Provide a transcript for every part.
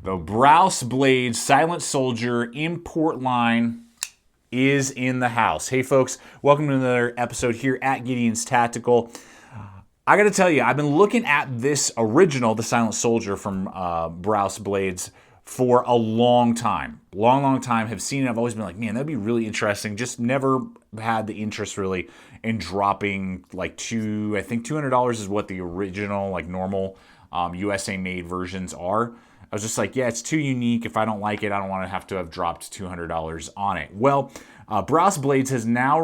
The Brous Blades Silent Soldier import line is in the house. Hey folks, welcome to another episode here at Gideon's Tactical. I gotta tell you, I've been looking at this original, the Silent Soldier from Brous Blades, for a long time. Long time. Have seen it. I've always been like, man, that'd be really interesting. Just never had the interest really in dropping like I think $200 is what the original, like normal USA made versions are. I was just like, yeah, it's too unique. If I don't like it, I don't want to have dropped $200 on it. Well, Brous Blades has now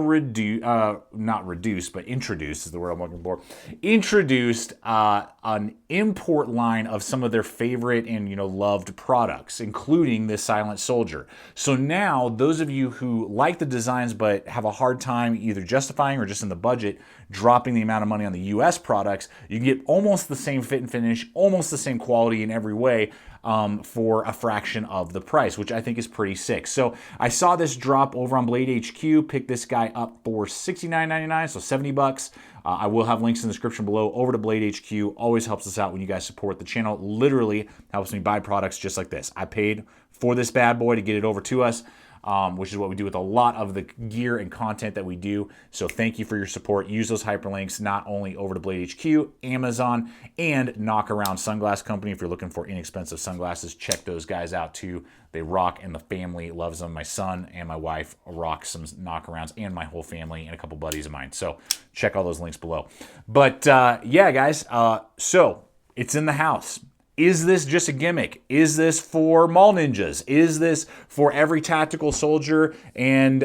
introduced is the word I'm looking for. Introduced an import line of some of their favorite and loved products, including this Silent Soldier. So now, those of you who like the designs but have a hard time either justifying or just in the budget dropping the amount of money on the US products, you can get almost the same fit and finish, almost the same quality in every way, for a fraction of the price, which I think is pretty sick. So I saw this drop over on Blade HQ, picked this guy up for $69.99, so $70. I will have links in the description below over to Blade HQ. Always helps us out when you guys support the channel. Literally helps me buy products just like this. I paid for this bad boy to get it over to us. Which is what we do with a lot of the gear and content that we do. So thank you for your support. Use those hyperlinks not only over to Blade HQ, Amazon, and Knock Around Sunglass Company. If you're looking for inexpensive sunglasses, check those guys out too. They rock and the family loves them. My son and my wife rock some knockarounds and my whole family and a couple buddies of mine. So check all those links below. But yeah, guys, so it's in the house. Is this just a gimmick? Is this for mall ninjas? Is this for every tactical soldier and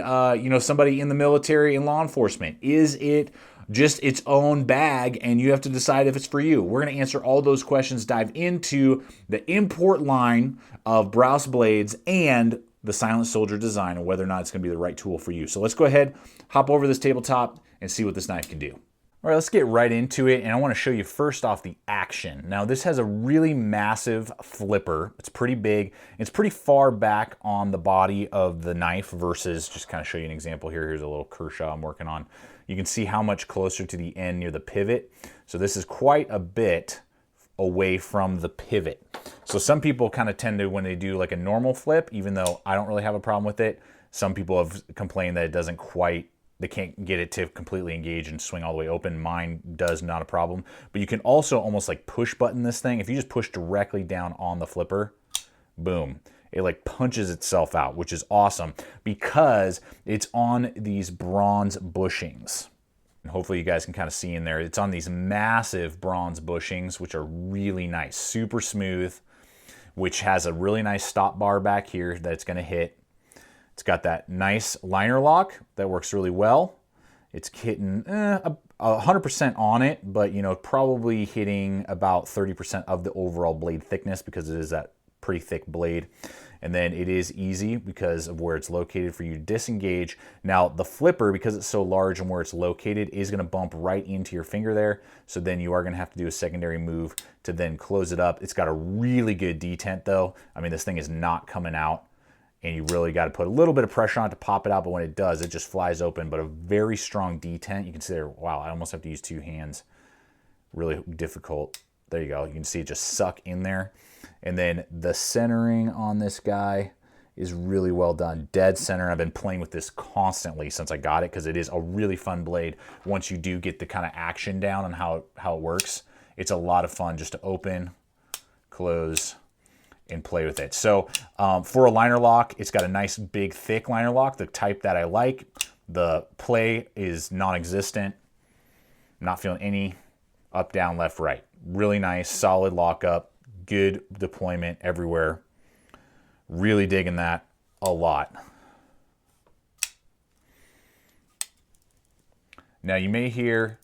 somebody in the military and law enforcement? Is it just its own bag and you have to decide if it's for you? We're going to answer all those questions, dive into the import line of Brous Blades and the Silent Soldier design and whether or not it's going to be the right tool for you. So let's go ahead, hop over this tabletop and see what this knife can do. All right, let's get right into it, and I want to show you first off the action. Now, this has a really massive flipper. It's pretty big. It's pretty far back on the body of the knife versus, just kind of show you an example here. Here's a little Kershaw I'm working on. You can see how much closer to the end near the pivot. So this is quite a bit away from the pivot. So some people kind of tend to, when they do like a normal flip, even though I don't really have a problem with it, some people have complained that it doesn't quite, they can't get it to completely engage and swing all the way open. Mine does, not a problem. But you can also almost like push button this thing. If you just push directly down on the flipper, boom, it like punches itself out, which is awesome because it's on these bronze bushings. And hopefully you guys can kind of see in there. It's on these massive bronze bushings, which are really nice, super smooth, which has a really nice stop bar back here that it's going to hit. It's got that nice liner lock that works really well. It's hitting 100% on it, but probably hitting about 30% of the overall blade thickness because it is that pretty thick blade. And then it is easy because of where it's located for you to disengage. Now the flipper, because it's so large and where it's located, is going to bump right into your finger there. So then you are going to have to do a secondary move to then close it up. It's got a really good detent though. I mean, this thing is not coming out. And you really got to put a little bit of pressure on it to pop it out, but when it does, it just flies open, but a very strong detent. You can see there, wow, I almost have to use two hands. Really difficult. There you go. You can see it just suck in there. And then the centering on this guy is really well done. Dead center. I've been playing with this constantly since I got it because it is a really fun blade. Once you do get the kind of action down on how it works, it's a lot of fun just to open, close, and play with it. So for a liner lock, it's got a nice big thick liner lock, the type that I like. The play is non-existent. I'm not feeling any up, down, left, right. Really nice, solid lockup, good deployment everywhere. Really digging that a lot. Now you may hear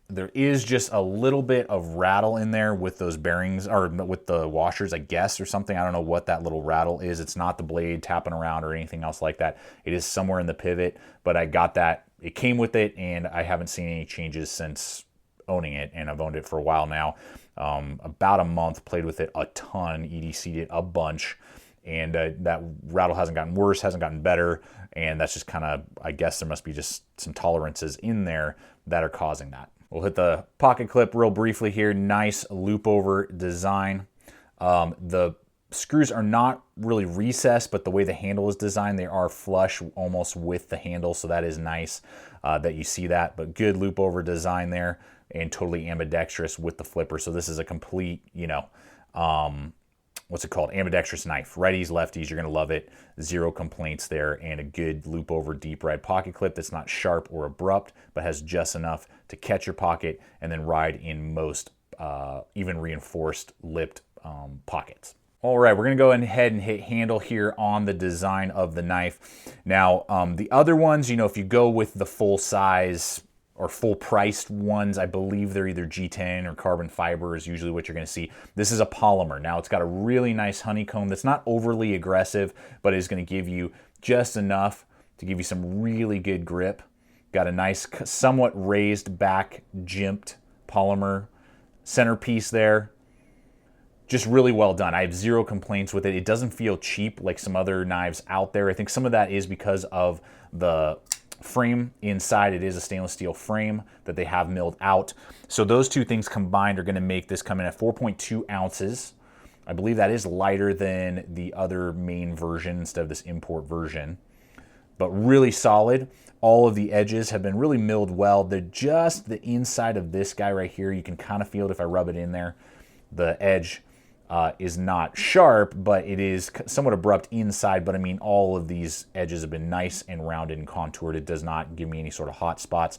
there is just a little bit of rattle in there with those bearings, or with the washers, I guess, or something. I don't know what that little rattle is. It's not the blade tapping around or anything else like that. It is somewhere in the pivot, but I got that. It came with it, and I haven't seen any changes since owning it, and I've owned it for a while now. About a month, played with it a ton, EDC'd it a bunch, and that rattle hasn't gotten worse, hasn't gotten better, and that's just kind of, I guess there must be just some tolerances in there that are causing that. We'll hit the pocket clip real briefly here. Nice loop over design. The screws are not really recessed, but the way the handle is designed, they are flush almost with the handle, so that is nice that you see that. But good loop over design there, and totally ambidextrous with the flipper. So this is a complete, you know, what's it called? Ambidextrous knife. Righties, lefties, you're gonna love it. Zero complaints there, and a good loop over deep ride pocket clip that's not sharp or abrupt, but has just enough to catch your pocket and then ride in most even reinforced lipped pockets. All right, we're gonna go ahead and hit handle here on the design of the knife. Now, the other ones, you know, if you go with the full size or full priced ones, I believe they're either G10 or carbon fiber is usually what you're gonna see. This is a polymer. Now, it's got a really nice honeycomb that's not overly aggressive, but is gonna give you just enough to give you some really good grip. Got a nice, somewhat raised back jimped polymer centerpiece there. Just really well done. I have zero complaints with it. It doesn't feel cheap like some other knives out there. I think some of that is because of the frame inside. It is a stainless steel frame that they have milled out. So those two things combined are gonna make this come in at 4.2 ounces. I believe that is lighter than the other main version instead of this import version, but really solid. All of the edges have been really milled well. They're just the inside of this guy right here. You can kind of feel it if I rub it in there. The edge is not sharp, but it is somewhat abrupt inside. But I mean, all of these edges have been nice and rounded and contoured. It does not give me any sort of hot spots.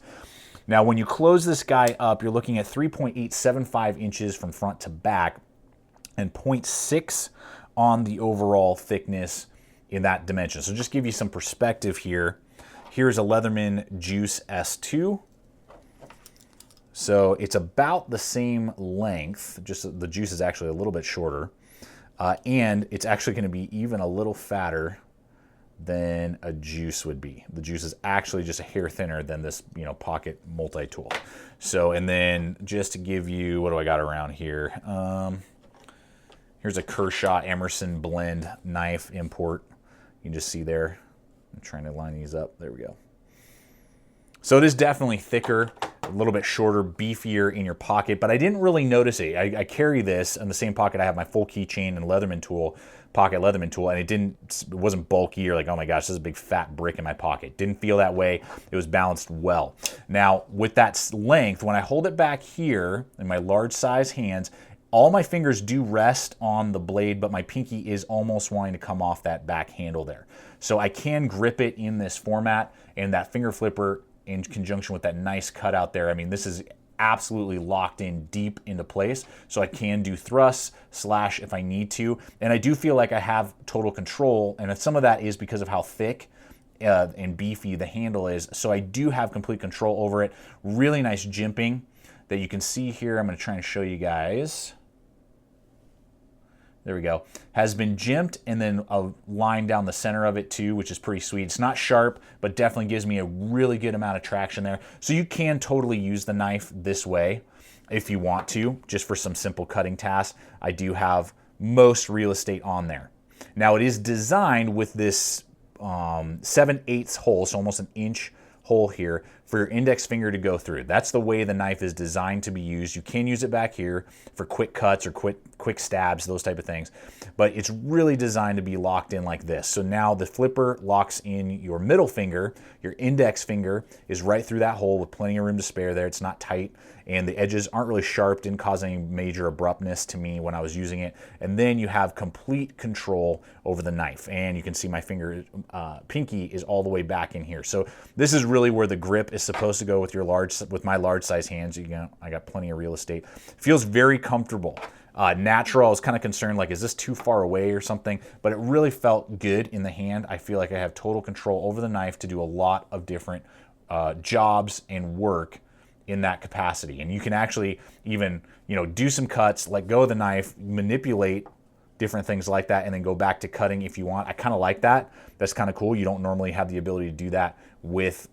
Now, when you close this guy up, you're looking at 3.875 inches from front to back and 0.6 on the overall thickness in that dimension. So just give you some perspective here. Here's a Leatherman Juice S2. So it's about the same length, just the Juice is actually a little bit shorter, and it's actually going to be even a little fatter than a Juice would be. The Juice is actually just a hair thinner than this, you know, pocket multi-tool. So, and then just to give you, what do I got around here? Here's a Kershaw Emerson blend knife import. You can just see there. I'm trying to line these up. There we go. So it is definitely thicker, a little bit shorter, beefier in your pocket, but I didn't really notice it. I carry this in the same pocket I have my full keychain and Leatherman tool, pocket Leatherman tool, and it wasn't bulky or like, oh my gosh, this is a big fat brick in my pocket. Didn't feel that way. It was balanced well. Now, with that length, when I hold it back here in my large size hands, all my fingers do rest on the blade, but my pinky is almost wanting to come off that back handle there. So I can grip it in this format, and that finger flipper in conjunction with that nice cutout there, I mean, this is absolutely locked in deep into place, so I can do thrusts, slash if I need to, and I do feel like I have total control, and some of that is because of how thick and beefy the handle is, so I do have complete control over it. Really nice jimping that you can see here. I'm going to try and show you guys. There we go. Has been jimped, and then a line down the center of it too, which is pretty sweet. It's not sharp, but definitely gives me a really good amount of traction there. So you can totally use the knife this way if you want to, just for some simple cutting tasks. I do have most real estate on there. Now it is designed with this 7/8 hole, so almost an inch hole here for your index finger to go through. That's the way the knife is designed to be used. You can use it back here for quick cuts or quick stabs, those type of things, but it's really designed to be locked in like this. So now the flipper locks in your middle finger, your index finger is right through that hole with plenty of room to spare there. It's not tight, and the edges aren't really sharp, didn't cause any major abruptness to me when I was using it. And then you have complete control over the knife, and you can see my finger, pinky is all the way back in here. So this is really where the grip is supposed to go with my large size hands. I got plenty of real estate. Feels very comfortable. Natural, I was kind of concerned, like, is this too far away or something? But it really felt good in the hand. I feel like I have total control over the knife to do a lot of different jobs and work in that capacity. And you can actually even, do some cuts, let go of the knife, manipulate different things like that, and then go back to cutting if you want. I kind of like that. That's kind of cool. You don't normally have the ability to do that with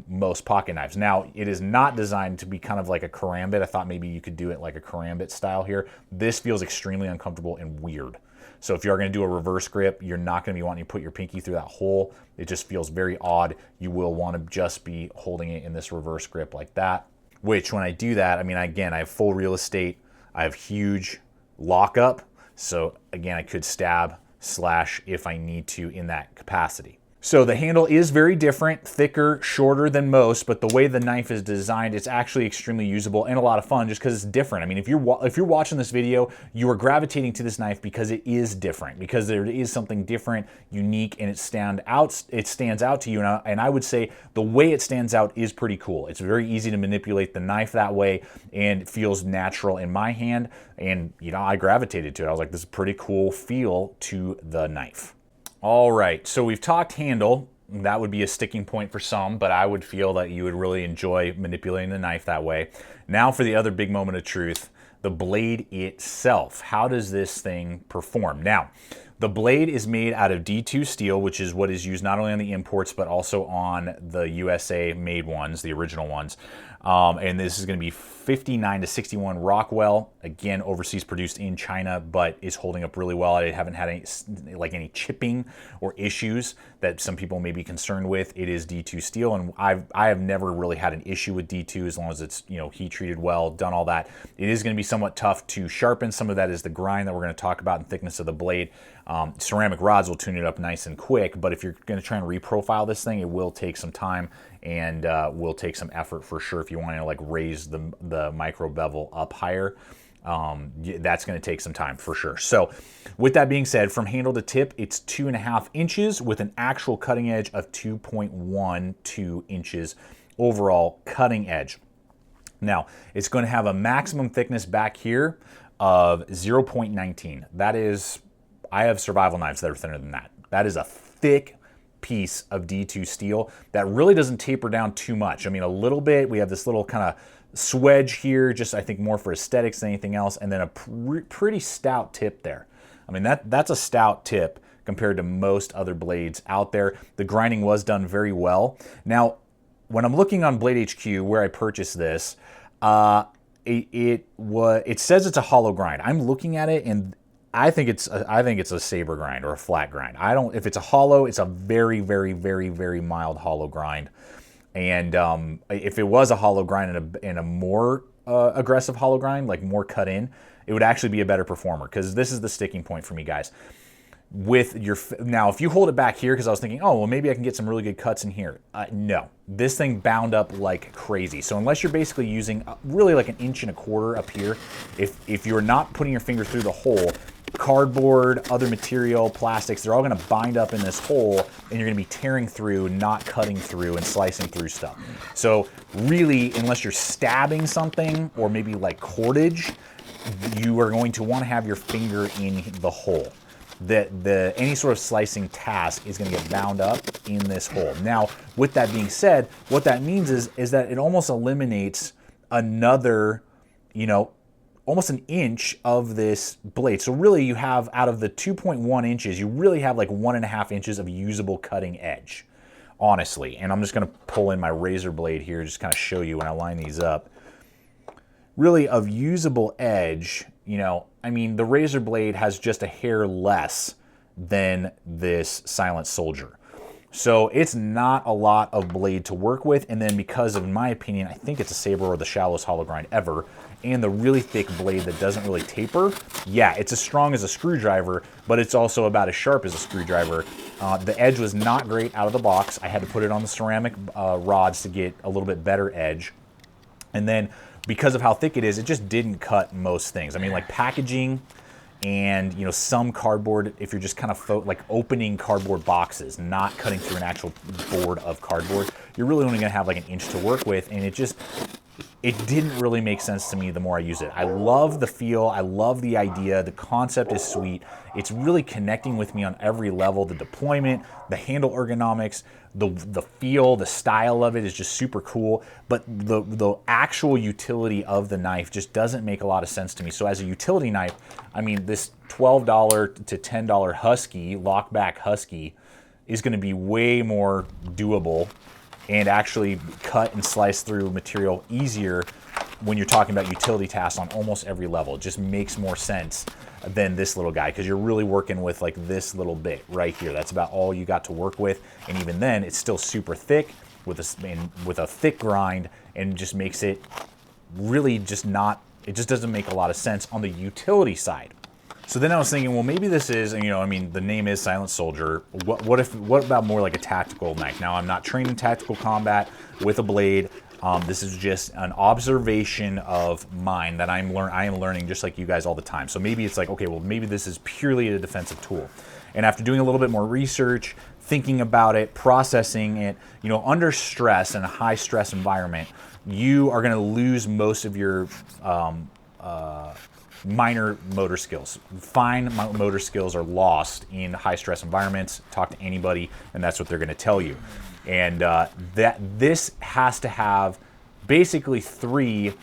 most pocket knives. Now, it is not designed to be kind of like a karambit. I thought maybe you could do it like a karambit style here. This feels extremely uncomfortable and weird. So if you're going to do a reverse grip, you're not going to be wanting to put your pinky through that hole. It just feels very odd. You will want to just be holding it in this reverse grip like that, which when I do that, I mean, again, I have full real estate. I have huge lockup. So again, I could stab, slash if I need to in that capacity. So the handle is very different, thicker, shorter than most, but the way the knife is designed, it's actually extremely usable and a lot of fun just because it's different. I mean, if you're watching this video, you are gravitating to this knife because it is different, because there is something different, unique, and it stands out to you. And I would say the way it stands out is pretty cool. It's very easy to manipulate the knife that way, and it feels natural in my hand. And you know, I gravitated to it. I was like, this is a pretty cool feel to the knife. All right, so we've talked handle. That would be a sticking point for some, but I would feel that you would really enjoy manipulating the knife that way. Now for the other big moment of truth, the blade itself. How does this thing perform? Now, the blade is made out of D2 steel, which is what is used not only on the imports, but also on the USA made ones, the original ones. And this is going to be 59 to 61 Rockwell, again, overseas produced in China, but is holding up really well. I haven't had any chipping or issues that some people may be concerned with. It is D2 steel, and I have never really had an issue with D2 as long as it's, you know, heat treated well, done all that. It is going to be somewhat tough to sharpen. Some of that is the grind that we're going to talk about and thickness of the blade. Ceramic rods will tune it up nice and quick, but if you're going to try and reprofile this thing, it will take some time and will take some effort for sure. If you want to like raise the micro bevel up higher, that's going to take some time for sure. So with that being said, from handle to tip, it's 2.5 inches with an actual cutting edge of 2.12 inches overall cutting edge. Now, it's going to have a maximum thickness back here of 0.19. That is, I have survival knives that are thinner than that. That is a thick piece of D2 steel that really doesn't taper down too much. I mean, a little bit. We have this little kind of swedge here, just I think more for aesthetics than anything else, and then a pretty stout tip there. I mean, that's a stout tip compared to most other blades out there. The grinding was done very well. Now, when I'm looking on Blade HQ where I purchased this, it says it's a hollow grind. I'm looking at it and I think it's a saber grind or a flat grind. If it's a hollow, it's a very, very, very, very mild hollow grind. And if it was a hollow grind and a more aggressive hollow grind, like more cut in, it would actually be a better performer, because this is the sticking point for me, guys. Now, if you hold it back here, because I was thinking, oh, well, maybe I can get some really good cuts in here. No, this thing bound up like crazy. So unless you're basically using really like 1.25 inches up here, if you're not putting your finger through the hole, cardboard, other material, plastics, they're all going to bind up in this hole, and you're going to be tearing through, not cutting through and slicing through stuff. So really, unless you're stabbing something or maybe like cordage, you are going to want to have your finger in the hole. Any sort of slicing task is going to get bound up in this hole. Now, with that being said, what that means is that it almost eliminates another, almost 1 inch of this blade. So really you have, out of the 2.1 inches, you really have like 1.5 inches of usable cutting edge, honestly. And I'm just going to pull in my razor blade here, just kind of show you when I line these up. Really, of usable edge, I mean, the razor blade has just a hair less than this Silent Soldier. So it's not a lot of blade to work with. And then because of, in my opinion, I think it's a saber or the shallowest hollow grind ever, and the really thick blade that doesn't really taper, yeah, it's as strong as a screwdriver, but it's also about as sharp as a screwdriver. The edge was not great out of the box. I had to put it on the ceramic rods to get a little bit better edge. And then because of how thick it is, it just didn't cut most things. I mean, like packaging and, some cardboard, if you're just kind of like opening cardboard boxes, not cutting through an actual board of cardboard, you're really only going to have like 1 inch to work with. And it didn't really make sense to me the more I use it. I love the feel. I love the idea. The concept is sweet. It's really connecting with me on every level. The deployment, the handle ergonomics, the feel, the style of it is just super cool. But the actual utility of the knife just doesn't make a lot of sense to me. So as a utility knife, I mean, this $12 to $10 Husky, lockback Husky, is going to be way more doable and actually cut and slice through material easier when you're talking about utility tasks on almost every level. It just makes more sense than this little guy, because you're really working with like this little bit right here. That's about all you got to work with, and even then, it's still super thick with a thick grind, and just makes it really just not. It just doesn't make a lot of sense on the utility side. So then I was thinking, well, maybe this is, you know, I mean, the name is Silent Soldier. What about more like a tactical knife? Now, I'm not trained in tactical combat with a blade. This is just an observation of mine that I am learning just like you guys all the time. So maybe it's like, okay, well, maybe this is purely a defensive tool. And after doing a little bit more research, thinking about it, processing it, you know, under stress in a high stress environment, you are going to lose most of your minor motor skills. Fine motor skills are lost in high stress environments. Talk to anybody, and that's what they're going to tell you. And this has to have basically 3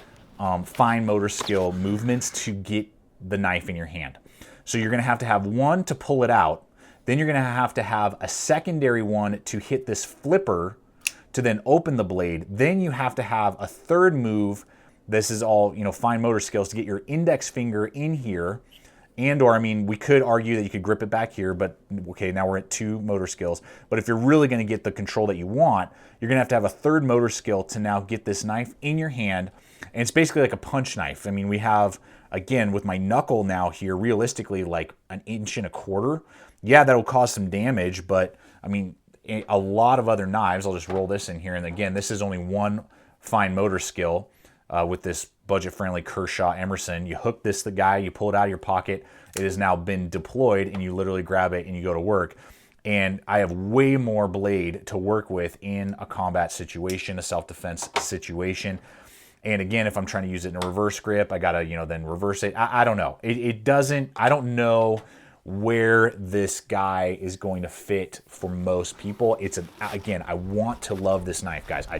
fine motor skill movements to get the knife in your hand. So you're going to have one to pull it out. Then you're going to have a secondary one to hit this flipper to then open the blade. Then you have to have a third move. This is all, you know, fine motor skills to get your index finger in here. And or, I mean, we could argue that you could grip it back here, but okay, now we're at 2 motor skills. But if you're really going to get the control that you want, you're going to have a third motor skill to now get this knife in your hand. And it's basically like a punch knife. I mean, we have, again, with my knuckle now here, realistically, like 1.25 inches. Yeah, that'll cause some damage, but I mean, a lot of other knives, I'll just roll this in here. And again, this is only 1 fine motor skill with this budget-friendly Kershaw Emerson. You hook the guy, you pull it out of your pocket. It has now been deployed, and you literally grab it and you go to work. And I have way more blade to work with in a combat situation, a self-defense situation. And again, if I'm trying to use it in a reverse grip, I gotta, you know, then reverse it. I don't know. I don't know where this guy is going to fit for most people. Again, I want to love this knife, guys. I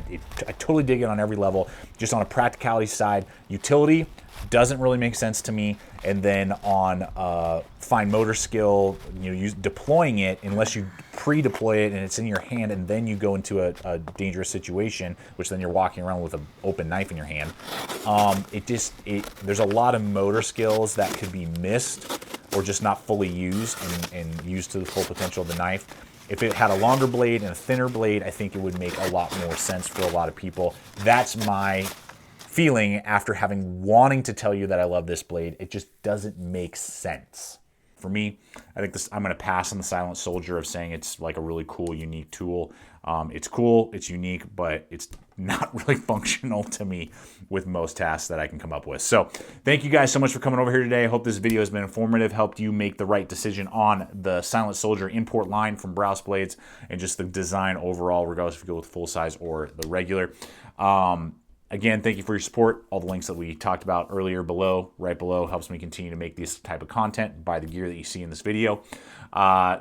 totally dig it on every level. Just on a practicality side, utility doesn't really make sense to me. And then on fine motor skill, you know, deploying it, unless you pre-deploy it and it's in your hand and then you go into a dangerous situation, which then you're walking around with an open knife in your hand. There's a lot of motor skills that could be missed or just not fully used and used to the full potential of the knife. If it had a longer blade and a thinner blade, I think it would make a lot more sense for a lot of people. That's my feeling after wanting to tell you that I love this blade. It just doesn't make sense. For me, I think I'm going to pass on the Silent Soldier of saying it's like a really cool, unique tool. It's cool, it's unique, but it's not really functional to me with most tasks that I can come up with. So thank you guys so much for coming over here today. I hope this video has been informative, helped you make the right decision on the Silent Soldier import line from Brous Blades and just the design overall, regardless if you go with full size or the regular. Again, thank you for your support. All the links that we talked about earlier right below, helps me continue to make this type of content, buy the gear that you see in this video.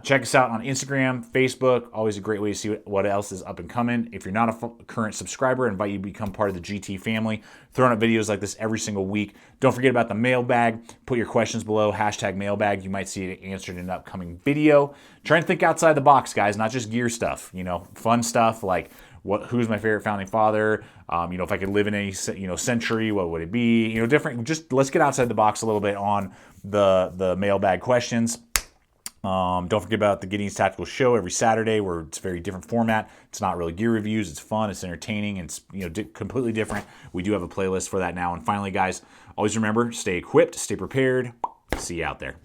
Check us out on Instagram, Facebook. Always a great way to see what else is up and coming. If you're not a current subscriber, I invite you to become part of the GT family. Throwing up videos like this every single week. Don't forget about the mailbag. Put your questions below, #mailbag. You might see it answered in an upcoming video. Try and think outside the box, guys, not just gear stuff. You know, fun stuff like who's my favorite founding father? You know, if I could live in any, you know, century, what would it be? You know, different. Just let's get outside the box a little bit on the mailbag questions. Don't forget about the Gideon's Tactical Show every Saturday, where it's a very different format. It's not really gear reviews. It's fun. It's entertaining. And it's, you know, completely different. We do have a playlist for that now. And finally, guys, always remember, stay equipped, stay prepared. See you out there.